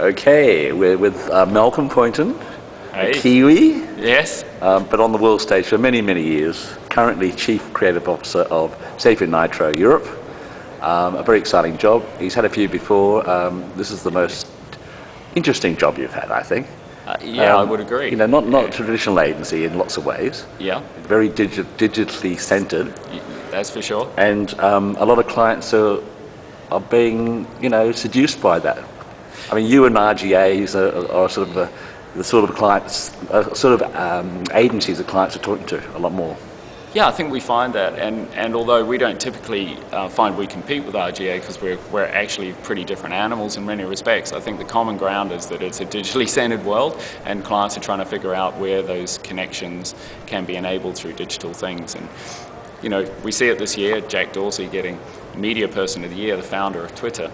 Okay, we're with Malcolm Poynton, Hey. a Kiwi, Yes. but on the world stage for many, many years. Currently Chief Creative Officer of SapientNitro Europe. A very exciting job. He's had a few before. This is the most interesting job you've had, I think. I would agree. You know, not a traditional agency in lots of ways. Yeah, Very digitally centred, that's for sure. and a lot of clients are being, seduced by that. I mean, you and RGAs are sort of the sort of clients, agencies that clients are talking to a lot more. Yeah, I think we find that, and although we don't typically find we compete with RGA because we're actually pretty different animals in many respects, I think the common ground is that it's a digitally centered world, and clients are trying to figure out where those connections can be enabled through digital things. And we see it this year. Jack Dorsey getting Media Person of the Year, the founder of Twitter,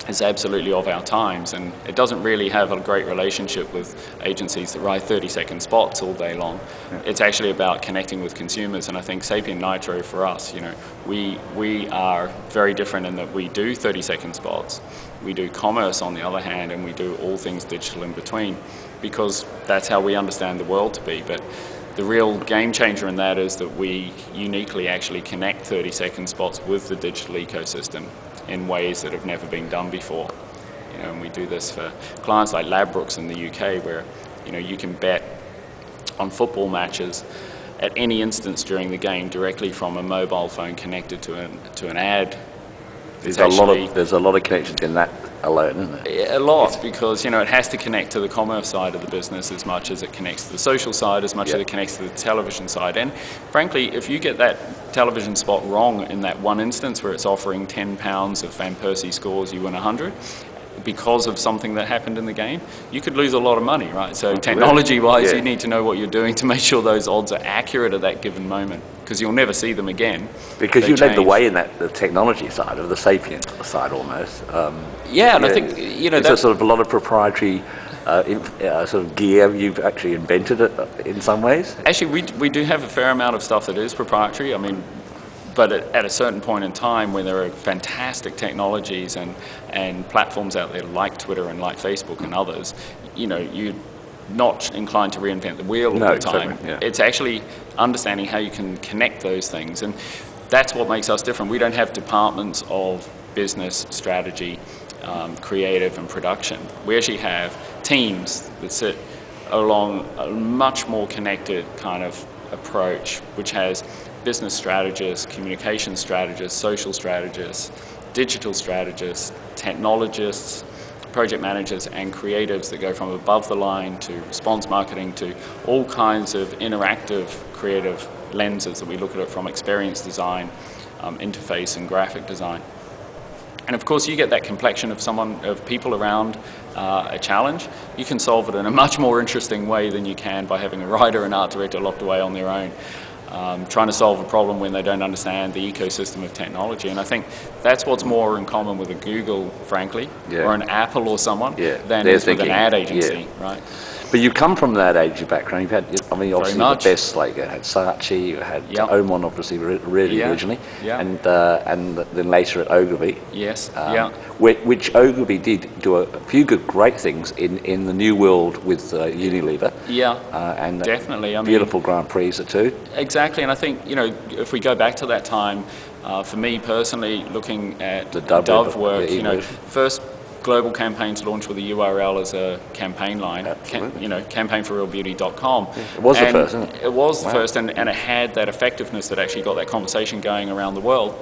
is absolutely of our times, and it doesn't really have a great relationship with agencies that write 30-second spots all day long. Yeah. It's actually about connecting with consumers, and I think SapientNitro for us, we are very different in that we do 30-second spots. We do commerce on the other hand, and we do all things digital in between, because that's how we understand the world to be. But the real game changer in that is that we uniquely actually connect 30-second spots with the digital ecosystem in ways that have never been done before. And we do this for clients like Ladbrokes in the UK, where you can bet on football matches at any instance during the game directly from a mobile phone connected to an ad. There's a lot of connections in that alone, isn't there? A lot, because it has to connect to the commerce side of the business as much as it connects to the social side, as much as it connects to the television side. And frankly, if you get that television spot wrong in that one instance where it's offering £10 if Van Persie scores, you win 100, because of something that happened in the game, you could lose a lot of money, right? So technology-wise, you need to know what you're doing to make sure those odds are accurate at that given moment, because you'll never see them again. Because you led the way in the technology side of the Sapient side almost. And I think it's a sort of a lot of proprietary sort of gear you've actually invented it in some ways. Actually, we do have a fair amount of stuff that is proprietary. I mean, but at a certain point in time, when there are fantastic technologies and platforms out there like Twitter and like Facebook and others, you're not inclined to reinvent the wheel all the time. Exactly, yeah. It's actually understanding how you can connect those things, and that's what makes us different. We don't have departments of business, strategy, creative and production. We actually have teams that sit along a much more connected kind of approach, which has business strategists, communication strategists, social strategists, digital strategists, technologists, project managers and creatives that go from above the line to response marketing to all kinds of interactive creative lenses that we look at it from experience design, interface and graphic design. And of course you get that complexion of people around a challenge. You can solve it in a much more interesting way than you can by having a writer and art director locked away on their own, trying to solve a problem when they don't understand the ecosystem of technology. And I think that's what's more in common with a Google, frankly, or an Apple or someone, than is with an ad agency, right? But you come from that agency background. You've had, obviously the best, like you had Saatchi, you had Omon, obviously, really originally, and then later at Ogilvy. Yes, Which Ogilvy did do a few great things in the new world with Unilever. And definitely. Beautiful Grand Prix too. Exactly, and I think, if we go back to that time, for me personally, looking at the Dove work, first global campaign to launch with a URL as a campaign line, campaignforrealbeauty.com. It was the first, isn't it? It was the first, and it had that effectiveness that actually got that conversation going around the world.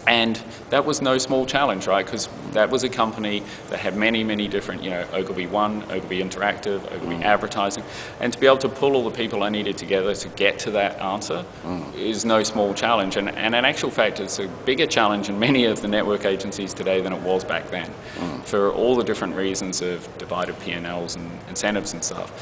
And that was no small challenge, right? Because that was a company that had many, many different, Ogilvy One, Ogilvy Interactive, Ogilvy Advertising. And to be able to pull all the people I needed together to get to that answer is no small challenge. And in actual fact, it's a bigger challenge in many of the network agencies today than it was back then, for all the different reasons of divided P&Ls and incentives and stuff.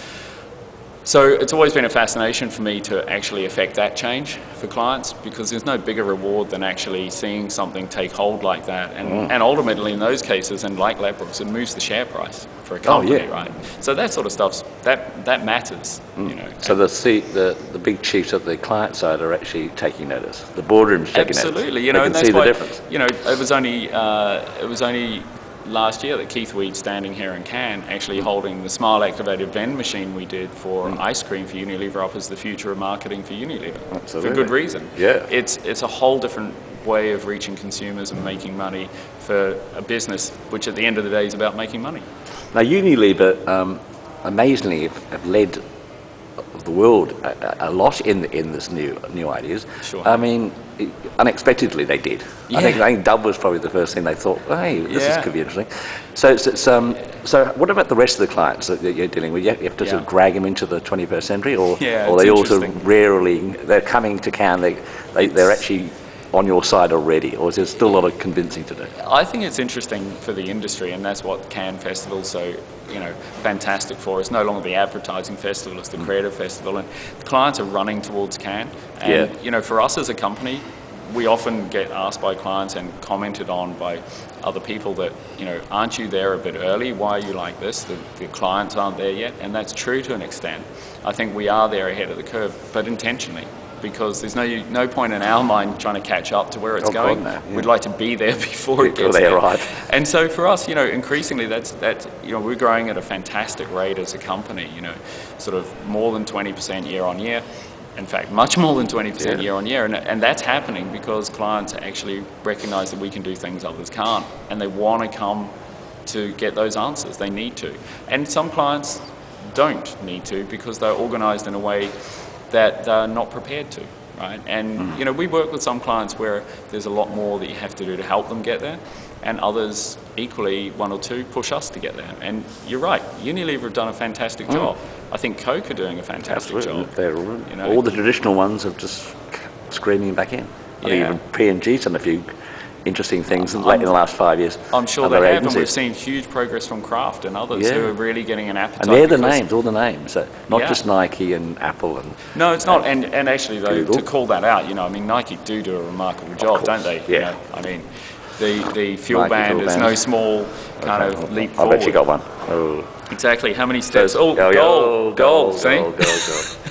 So it's always been a fascination for me to actually affect that change for clients, because there's no bigger reward than actually seeing something take hold like that. And ultimately in those cases, and like Ladbrokes, it moves the share price for a company, right? So that sort of stuff, that matters. So the big chiefs at the client side are actually taking notice. The boardroom's taking notice. Absolutely, and that's see why, the difference. It was only last year that Keith Weed, standing here in Cannes, actually holding the Smile Activated Vend machine we did for ice cream for Unilever up as the future of marketing for Unilever. Absolutely. For good reason. Yeah. It's a whole different way of reaching consumers and making money for a business which at the end of the day is about making money. Now Unilever, amazingly, have led the world a lot in this new ideas. Sure. I mean, unexpectedly they did. Yeah. I think Dove was probably the first thing they thought, hey, this could be interesting. So what about the rest of the clients that you're dealing with? You have to sort of drag them into the 21st century, or they also rarely, they're coming to Cannes, they're actually on your side already, or is there still a lot of convincing to do? I think it's interesting for the industry, and that's what Cannes Festival's so fantastic for. It's no longer the advertising festival, it's the creative festival, and the clients are running towards Cannes. And for us as a company, we often get asked by clients and commented on by other people that, aren't you there a bit early? Why are you like this? The clients aren't there yet, and that's true to an extent. I think we are there ahead of the curve, but intentionally, because there's no point in our mind trying to catch up to where it's going. God, no. We'd like to be there before it gets there. Right. And so for us, increasingly that's we're growing at a fantastic rate as a company. Sort of more than 20% year on year. In fact, much more than 20% year on year, and that's happening because clients actually recognise that we can do things others can't, and they want to come to get those answers. They need to, and some clients don't need to because they're organised in a way that they're not prepared to, right? And we work with some clients where there's a lot more that you have to do to help them get there, and others, equally, one or two, push us to get there. And you're right, Unilever have done a fantastic job. I think Coke are doing a fantastic job. They're, all the traditional ones are just screaming back in. I think even P&G's done a few interesting things in the last 5 years. I'm sure they have, and we've seen huge progress from Kraft and others who are really getting an appetite. And they're the names, all the names, so not just Nike and Apple and... No, it's not, and actually though, to call that out, Nike do a remarkable job, don't they? Yeah. The fuel band is no small kind of leap forward. I've actually got one. Oh. Exactly, how many steps? Goal, see? Goal.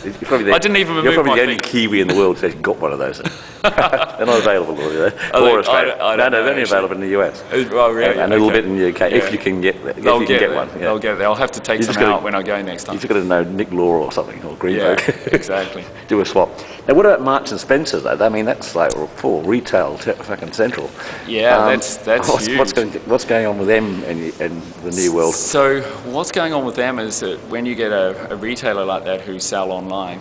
I didn't even remove my feet. You're probably the only Kiwi in the world who's got one of those. They're not available, are they? Or Australia. No, they're only available in the US. Oh, really? And a little bit in the UK, if you can get one. They'll get there. I'll have to take some out when I go next time. You've got to know Nick Law or something, or Greenberg. Yeah, exactly. Do a swap. Now, what about Marks and Spencer, though? I mean, that's like for retail fucking central. Yeah, that's huge. What's going on with them in the new world? So what's going on with them is that when you get a retailer like that who sell online,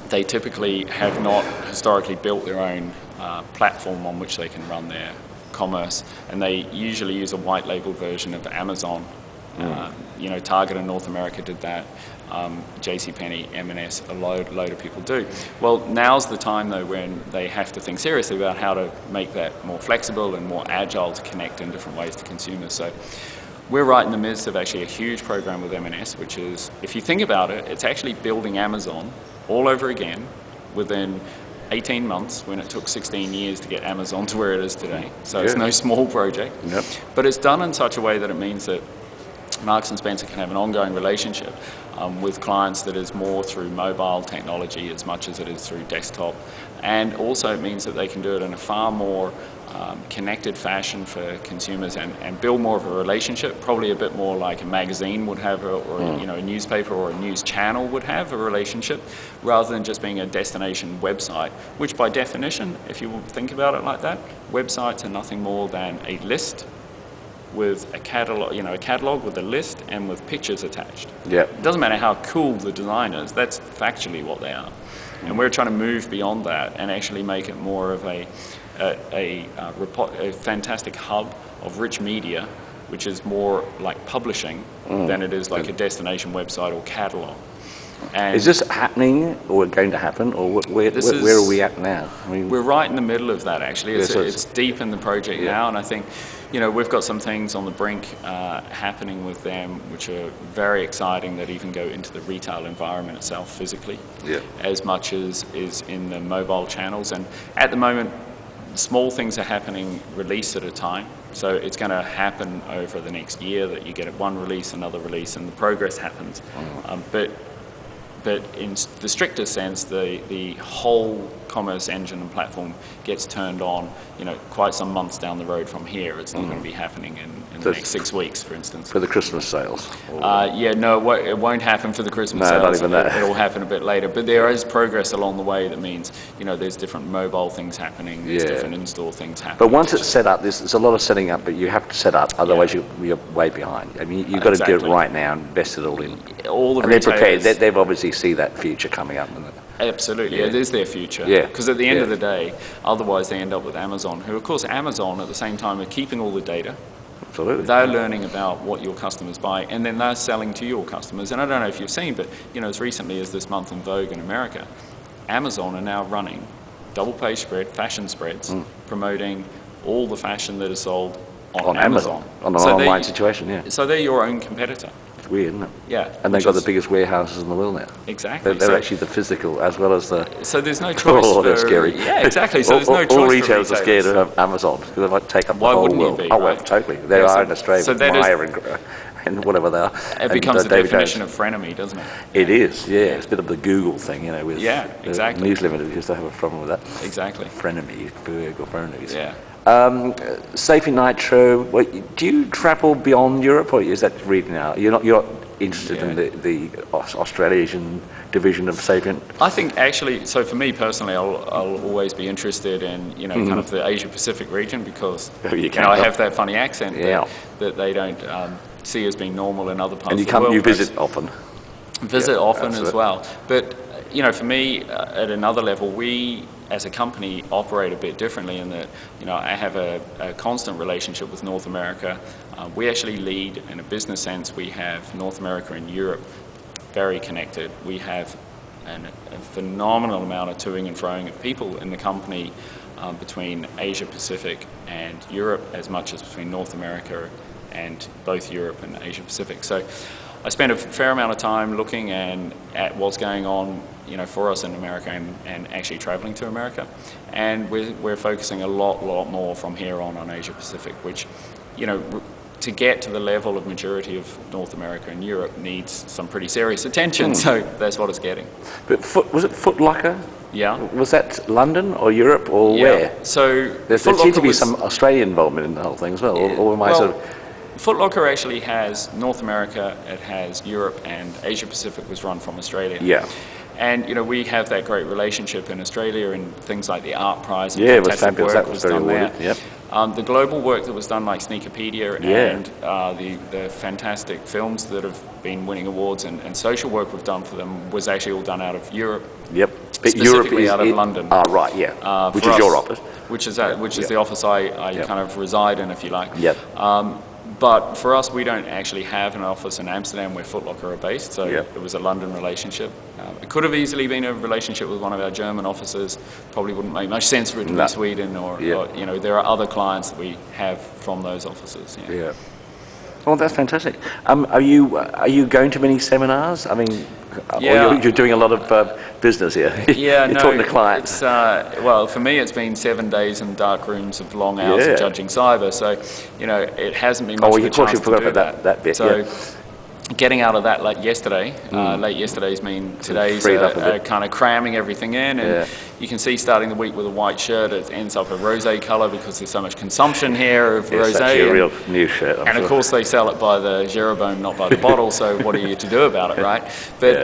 they typically have not historically built their own platform on which they can run their commerce, and they usually use a white label version of Amazon. Target in North America did that. JCPenney, M&S, a load of people do. Well, now's the time though when they have to think seriously about how to make that more flexible and more agile to connect in different ways to consumers. So we're right in the midst of actually a huge program with M&S, which is, if you think about it, it's actually building Amazon all over again within 18 months when it took 16 years to get Amazon to where it is today. So it's no small project. Yep. But it's done in such a way that it means that Marks and Spencer can have an ongoing relationship with clients that is more through mobile technology as much as it is through desktop. And also it means that they can do it in a far more connected fashion for consumers and build more of a relationship, probably a bit more like a magazine would have, or a newspaper or a news channel would have a relationship, rather than just being a destination website, which by definition, if you think about it like that, websites are nothing more than a list with a catalog with a list and with pictures attached. Yeah. It doesn't matter how cool the design is, that's factually what they are. And we're trying to move beyond that and actually make it more of a fantastic hub of rich media, which is more like publishing than it is like a destination website or catalog. And is this happening or going to happen, or where are we at now? I mean, we're right in the middle of that actually. It's deep in the project now, and I think we've got some things on the brink happening with them which are very exciting, that even go into the retail environment itself physically, as much as is in the mobile channels. And at the moment, small things are happening release at a time. So it's going to happen over the next year that you get one release, another release, and the progress happens. But but in the strictest sense, the whole commerce engine and platform gets turned on, quite some months down the road from here. It's not going to be happening in the next 6 weeks, for instance. For the Christmas sales? No, it won't happen for the Christmas sales. Not even that. It'll happen a bit later. But there is progress along the way that means, there's different mobile things happening, there's different in-store things happening. But once it's set up, there's a lot of setting up, but you have to set up, otherwise you're way behind. I mean, you've got to do it right now and invest it all in. All the and they're prepared. They've obviously see that future coming up. Absolutely, it is their future. Because at the end of the day, otherwise they end up with Amazon, who of course Amazon at the same time are keeping all the data. Absolutely. They're learning about what your customers buy, and then they're selling to your customers. And I don't know if you've seen, but as recently as this month in Vogue in America, Amazon are now running double-page spread, fashion spreads, promoting all the fashion that is sold on Amazon. On an online situation, So they're your own competitor. It's weird, isn't it? Yeah. And they've got the biggest warehouses in the world now. Exactly. They're actually the physical as well as the... So there's no choice they're scary. Yeah, exactly. So there's no choice all for retailers are scared of Amazon because they might take up the whole world. Why wouldn't you be, well, totally. They are in Australia with Myer and whatever they are. It becomes the definition of frenemy, doesn't it? It is, It's a bit of the Google thing, with exactly. News Limited used to have a problem with that. Exactly. Frenemy, Berg or frenemies. Yeah. SapientNitro, do you travel beyond Europe, or is that really now? You're not interested in the Australasian division of Sapient? I think actually, so for me personally, I'll always be interested in kind of the Asia Pacific region because I have that funny accent that they don't see as being normal in other parts of the world. And you visit often. Visit often as well, but for me at another level, we as a company operate a bit differently in that I have a constant relationship with North America. We actually lead in a business sense. We have North America and Europe very connected. We have a phenomenal amount of toing and froing of people in the company between Asia Pacific and Europe as much as between North America and both Europe and Asia Pacific. So I spent a fair amount of time looking at what's going on for us in America and actually traveling to America. And we're focusing a lot more from here on Asia Pacific, which, to get to the level of maturity of North America and Europe needs some pretty serious attention. So that's what it's getting. But was it Foot Locker? Yeah. Was that London or Europe or where? So there seemed to be some Australian involvement in the whole thing as well. Or am I sort of... Foot Locker actually has North America, it has Europe, and Asia Pacific was run from Australia. Yeah. And we have that great relationship in Australia and things like the Art Prize and it was fantastic fabulous. work That was done very there. awarded. Yep. The global work that was done like Sneakerpedia and the fantastic films that have been winning awards and social work we've done for them was actually all done out of Europe. Yep. Specifically out of London. Right, yeah. Which is your office. Which is the office I kind of reside in, if you like. Yep. But for us, we don't actually have an office in Amsterdam where Foot Locker are based, so it was a London relationship. It could have easily been a relationship with one of our German offices. Probably wouldn't make much sense for it to be Sweden or there are other clients that we have from those offices. Yeah. Oh, that's fantastic. Are you going to many seminars? I mean, or you're doing a lot of business here. Yeah, you're talking to clients. Well, for me, it's been 7 days in dark rooms of long hours of judging cyber. So, it hasn't been much of a chance to do that bit. So, getting out of that late yesterday's mean today's kind of cramming everything in, and you can see starting the week with a white shirt, it ends up a rosé colour because there's so much consumption here of rosé. It's actually a real new shirt. I'm sure. Of course they sell it by the Jeroboam, not by the bottle, so what are you to do about it, right? But,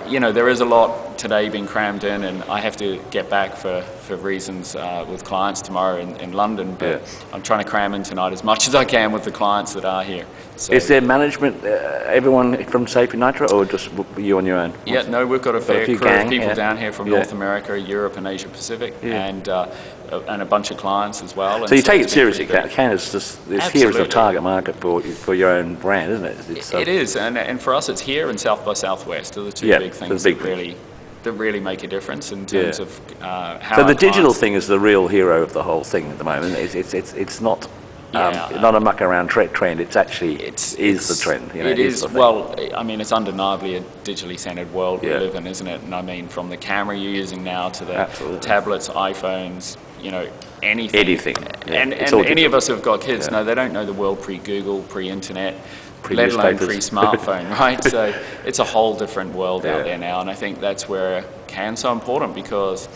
there is a lot today being crammed in, and I have to get back for reasons with clients tomorrow in London, but I'm trying to cram in tonight as much as I can with the clients that are here. So, is there management, everyone from SapientNitro, or just you on your own? We've got a fair crew of people down here from North America, Europe and Asia Pacific, and a bunch of clients as well. So you take it seriously, it's here as a target market for your own brand, isn't it? It is, and for us it's here and South by Southwest are the two big things that really make a difference in terms of how. So the digital thing is the real hero of the whole thing at the moment. It's not not a muck around trend. It's actually is the trend. It is. Well, I mean, it's undeniably a digitally centered world we live in, isn't it? And I mean, from the camera you're using now to the tablets, iPhones, anything. Anything. And any of us who've got kids, they don't know the world pre-Google, pre-internet. let alone pre-smartphone, right? So it's a whole different world out there now, and I think that's where CAN's so important, because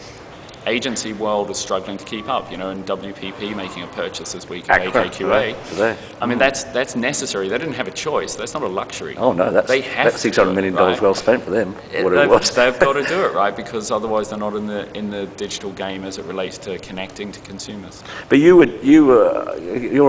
agency world is struggling to keep up, you know, and WPP making a purchase this week of AKQA. I mean, that's necessary. They didn't have a choice. That's not a luxury. Oh no, that's $600 million well spent for them. They've got to do it, right? Because otherwise they're not in the digital game as it relates to connecting to consumers. But you're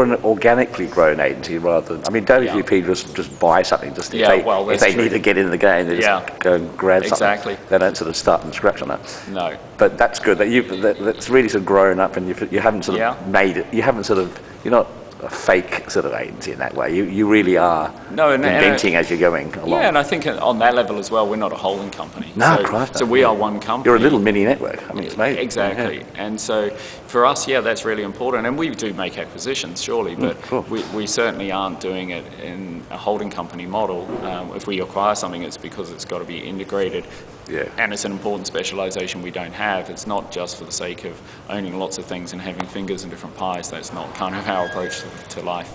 an organically grown agency rather than, I mean, WPP just buy something just if they need to get in the game, they just go and grab something. Exactly. They don't sort of start from scratch on that. No. But that's good that's really sort of grown up, and you haven't sort of made it. You haven't sort of, you're not a fake sort of agency in that way. You really are inventing as you're going along. Yeah, and I think on that level as well, we're not a holding company. So we are one company. You're a little mini network. I mean, it's amazing. Exactly. Yeah. And so for us, that's really important. And we do make acquisitions, surely, but we certainly aren't doing it in a holding company model. If we acquire something, it's because it's got to be integrated. Yeah. And it's an important specialisation we don't have. It's not just for the sake of owning lots of things and having fingers in different pies. That's not kind of our approach to life.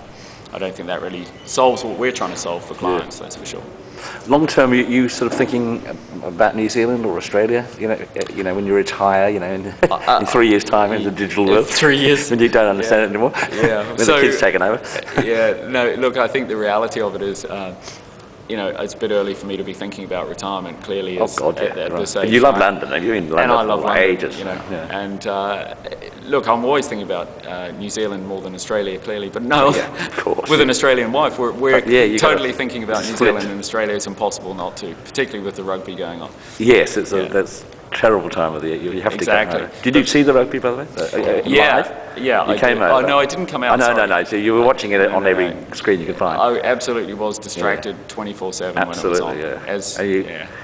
I don't think that really solves what we're trying to solve for clients, that's for sure. Long term, you sort of thinking about New Zealand or Australia? You know, when you retire, you know, in 3 years' time in the digital world. 3 years. When you don't understand it anymore. Yeah. When the kids taken over. Yeah. No. Look, I think the reality of it is. You know, it's a bit early for me to be thinking about retirement, clearly. At this age. You love London, have you? In London, and I love London, ages. You know. Yeah. And look, I'm always thinking about New Zealand more than Australia, clearly. But no, of course, with an Australian wife, we're totally thinking about New Zealand and Australia. It's impossible not to, particularly with the rugby going on. Yes, that's a terrible time of the year. You have to go home. Did you see the rugby, by the way? Yeah. You came over? Oh, no, I didn't come out. No. So you were watching it on every screen you could find? I absolutely was distracted 24/7 when it was on.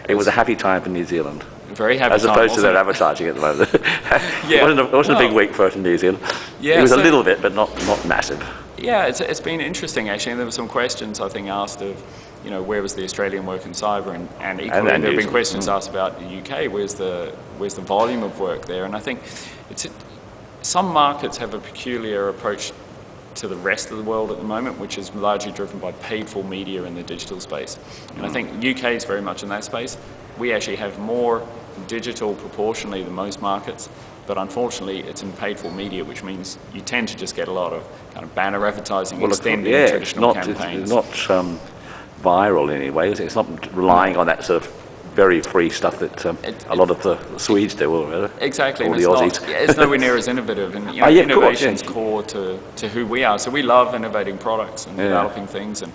It was a happy time for New Zealand. Very happy as opposed to their advertising at the moment. It wasn't a big week for us in New Zealand. Yeah, it was a little bit, but not massive. Yeah, it's been interesting, actually. And there were some questions, I think, asked of, you know, where was the Australian work in cyber, and equally there have been questions asked about the UK. Where's the volume of work there? And I think some markets have a peculiar approach to the rest of the world at the moment, which is largely driven by paid-for media in the digital space. And I think UK is very much in that space. We actually have more digital proportionally than most markets, but unfortunately it's in paid-for media, which means you tend to just get a lot of kind of banner advertising extending traditional campaigns. It's not viral in any way. It's not relying on that sort of very free stuff that a lot of the Swedes do, or exactly, or and the Aussies. It's nowhere near as innovative, and you know, innovation's core to who we are. So we love innovating products and developing things, and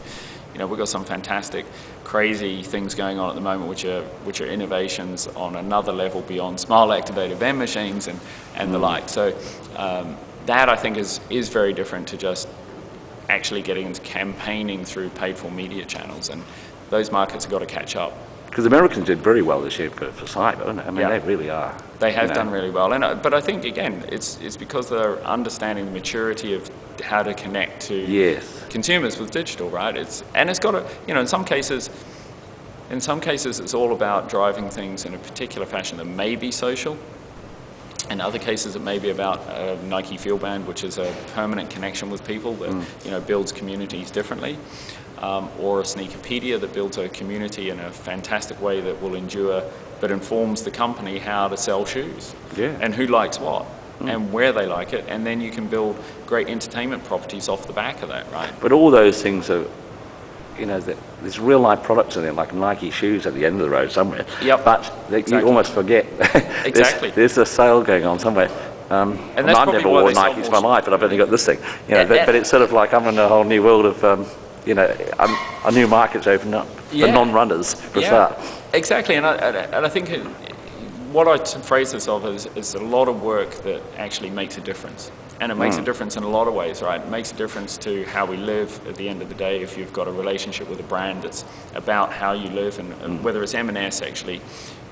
you know, we've got some fantastic, crazy things going on at the moment, which are innovations on another level beyond smile-activated vending machines and the like. So that, I think, is very different to just actually getting into campaigning through paid-for media channels, and those markets have got to catch up. Because Americans did very well this year for cyber, I mean, they really are. They have done really well, but I think, again, it's because they're understanding the maturity of how to connect to consumers with digital, right? It's got to, you know, in some cases it's all about driving things in a particular fashion that may be social. In other cases, it may be about a Nike Field Band, which is a permanent connection with people that you know, builds communities differently. Or a Sneakerpedia that builds a community in a fantastic way that will endure, but informs the company how to sell shoes and who likes what and where they like it, and then you can build great entertainment properties off the back of that, right? But all those things are, you know, there's real life products in there, like Nike shoes at the end of the road somewhere. Yep. But you almost forget. There's a sale going on somewhere. And that's I've never worn Nikes in my life, but I've only got this thing. You know, but it's sort of like I'm in a whole new world of. You know, a new market's opened up for non-runners for a start. Exactly, and I think what I phrase this of is a lot of work that actually makes a difference. And it makes a difference in a lot of ways, right? It makes a difference to how we live at the end of the day. If you've got a relationship with a brand that's about how you live, and whether it's M&S actually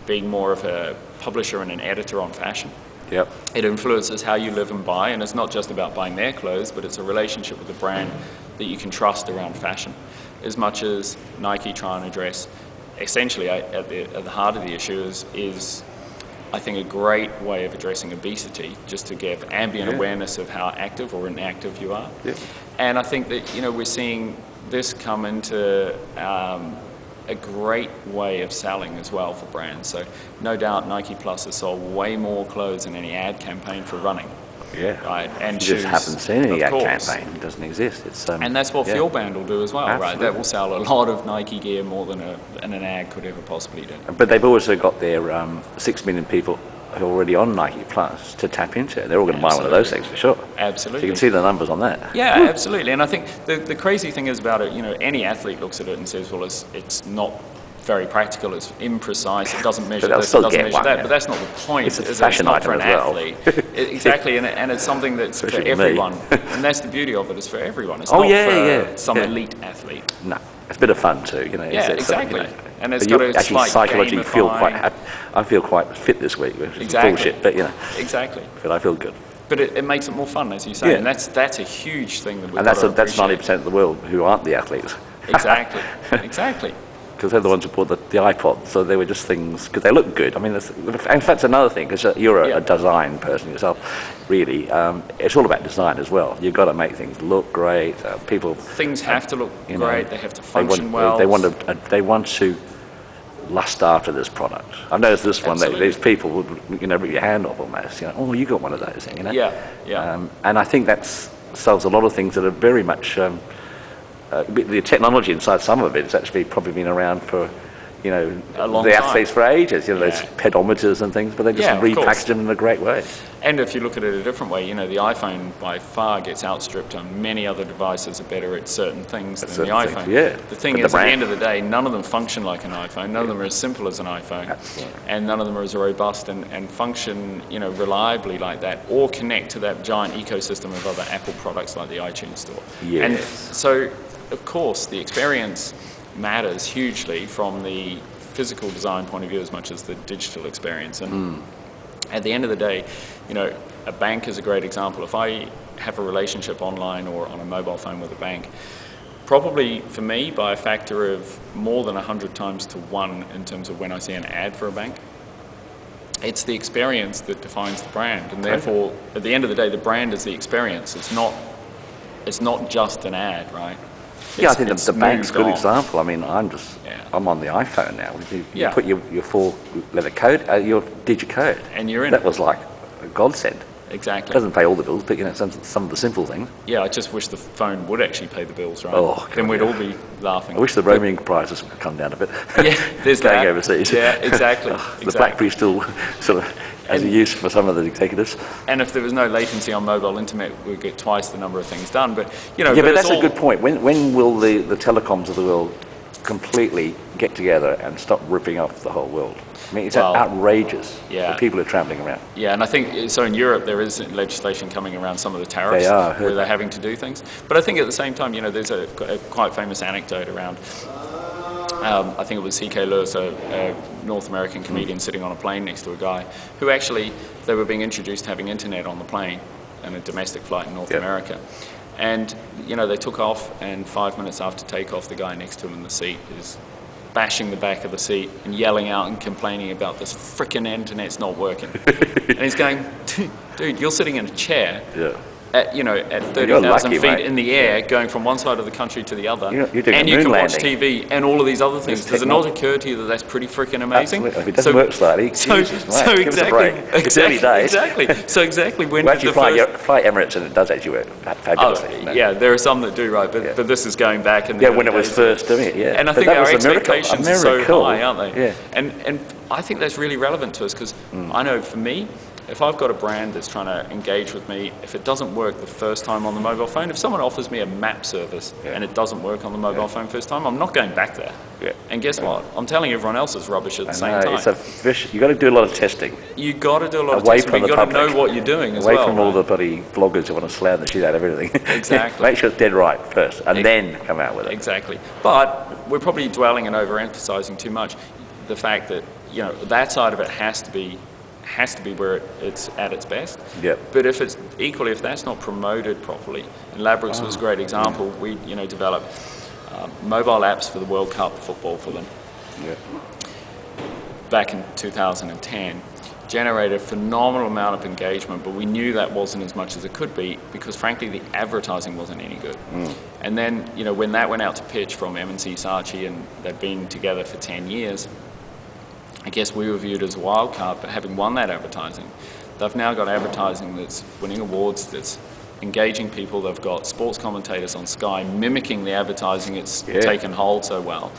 being more of a publisher and an editor on fashion. Yep. It influences how you live and buy, and it's not just about buying their clothes, but it's a relationship with the brand that you can trust around fashion. As much as Nike try and address, essentially at the heart of the issue is I think a great way of addressing obesity, just to give ambient awareness of how active or inactive you are. Yeah. And I think that, you know, we're seeing this come into a great way of selling as well for brands. So no doubt Nike Plus has sold way more clothes than any ad campaign for running. Yeah, right. And you shoes, just haven't seen any ad course. campaign. It doesn't exist. It's and that's what Fuel Band will do as well, Absolutely. right? That will sell a lot of Nike gear more than an ad could ever possibly do. But they've also got their 6 million people who are already on Nike Plus to tap into. They're all going to buy one of those things for sure. Absolutely. So you can see the numbers on that. Yeah, absolutely. And I think the crazy thing is about it, any athlete looks at it and says, well, it's not very practical, it's imprecise, it doesn't measure this, it doesn't measure that, but that's not the point. It's a fashion not item for an as well. athlete. Exactly, and it's something that's for everyone. And that's the beauty of it, it's for everyone. It's not for some elite athlete. No, it's a bit of fun too, Yeah, exactly. And it's but got a actually slight psychologically feel quite gamifying. happy. I feel quite fit this week, which is Exactly. bullshit, but Exactly. but I feel good. But it makes it more fun, as you say, Yeah. and that's a huge thing that we've And got to that's appreciate. 90% of the world who aren't the athletes. Exactly, exactly. Because they're the ones who bought the iPod, so they were just things, because they look good. I mean, in fact, that's another thing, because you're a design person yourself, really. It's all about design as well. You've got to make things look great. Things have to look great, they have to function well. They want to lust after this product. I've noticed this one, these people would, rip your hand off almost, oh, you got one of those, Yeah. And I think that solves a lot of things that are very much... the technology inside some of it's actually probably been around for, a long the time. athletes for ages. Those pedometers and things, but they just repackaged them in a great way. And if you look at it a different way, the iPhone by far gets outstripped on many other devices are better at certain things than the iPhone. The thing is, at the end of the day, none of them function like an iPhone. None of them are as simple as an iPhone. Absolutely. And none of them are as robust and function, reliably like that, or connect to that giant ecosystem of other Apple products like the iTunes Store. Yes. And so, of course, the experience matters hugely from the physical design point of view as much as the digital experience. And at the end of the day, a bank is a great example. If I have a relationship online or on a mobile phone with a bank, probably for me by a factor of more than 100 times to 1 in terms of when I see an ad for a bank, it's the experience that defines the brand. And therefore, at the end of the day, the brand is the experience. It's not just an ad, right? I think the bank's a good example. I mean, I'm on the iPhone now. You put your 4-letter code, your digit code, and you're in. That was like a godsend. Exactly. It doesn't pay all the bills, but some of the simple things. Yeah, I just wish the phone would actually pay the bills, right? Oh, then we'd all be laughing. I wish the roaming prices would come down a bit. Yeah, there's going that. overseas. Yeah, exactly. The BlackBerry's still sort of as a use for some of the executives. And if there was no latency on mobile internet, we'd get twice the number of things done. But but that's a good point. When will the telecoms of the world completely get together and stop ripping off the whole world? I mean, it's outrageous. Yeah. The people are trampling around. Yeah, and I think, so in Europe there is legislation coming around some of the tariffs where they're having to do things. But I think at the same time, there's a quite famous anecdote around, I think it was C.K. Lewis, a North American comedian sitting on a plane next to a guy who actually, they were being introduced to having internet on the plane in a domestic flight in North America. And, they took off, and 5 minutes after takeoff, the guy next to him in the seat is bashing the back of the seat and yelling out and complaining about this frickin' internet's not working. And he's going, dude, you're sitting in a chair at 30,000 feet mate. in the air, going from one side of the country to the other, You're doing and a you moon can watch landing. TV and all of these other things. Does it not occur to you that that's pretty frickin' amazing? Absolutely. If it doesn't work slightly, Jesus, mate, give us a break. It's early days. Exactly. When we actually fly Emirates, and it does actually work fabulously. Yeah, there are some that do, right? But this is going back in the when it was first doing it. Yeah, and I think our expectations are so high, aren't they? Yeah. And I think that's really relevant to us because I know for me, if I've got a brand that's trying to engage with me, if it doesn't work the first time on the mobile phone, if someone offers me a map service and it doesn't work on the mobile phone first time, I'm not going back there. Yeah. And guess what? I'm telling everyone else it's rubbish at the same time. You've got to do a lot of testing. You've got to do a lot of testing, but you've got to know what you're doing as well. Away from all the bloody bloggers who want to slam the shit out of everything. Exactly. Make sure it's dead right first, and then come out with it. Exactly. But we're probably dwelling and overemphasizing too much the fact that, that side of it has to be where it's at its best. Yep. But if that's not promoted properly, and Labrooks was a great example. We developed mobile apps for the World Cup football for them back in 2010, generated a phenomenal amount of engagement, but we knew that wasn't as much as it could be because, frankly, the advertising wasn't any good. And then, you know, when that went out to pitch from M&C Saatchi, and they'd been together for 10 years, I guess we were viewed as a wild card, but having won that advertising, they've now got advertising that's winning awards, that's engaging people. They've got sports commentators on Sky mimicking the advertising. It's taken hold so well.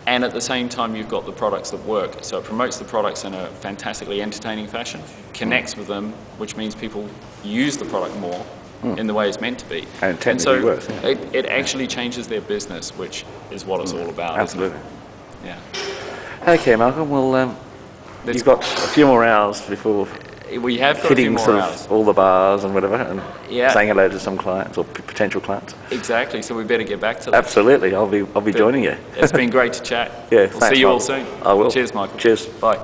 And at the same time, you've got the products that work. So it promotes the products in a fantastically entertaining fashion, connects with them, which means people use the product more in the way it's meant to be. And so worth, it actually changes their business, which is what it's all about. Absolutely. Isn't it? Yeah. Okay, Malcolm. Well, you've got a few more hours before we have got a few more hours. All the bars and whatever, and yeah, saying hello to some clients or potential clients. Exactly. So we better get back to that. Absolutely. I'll be joining you. It's been great to chat. Yeah. We'll see you all soon. I will. Cheers, Michael. Cheers. Bye.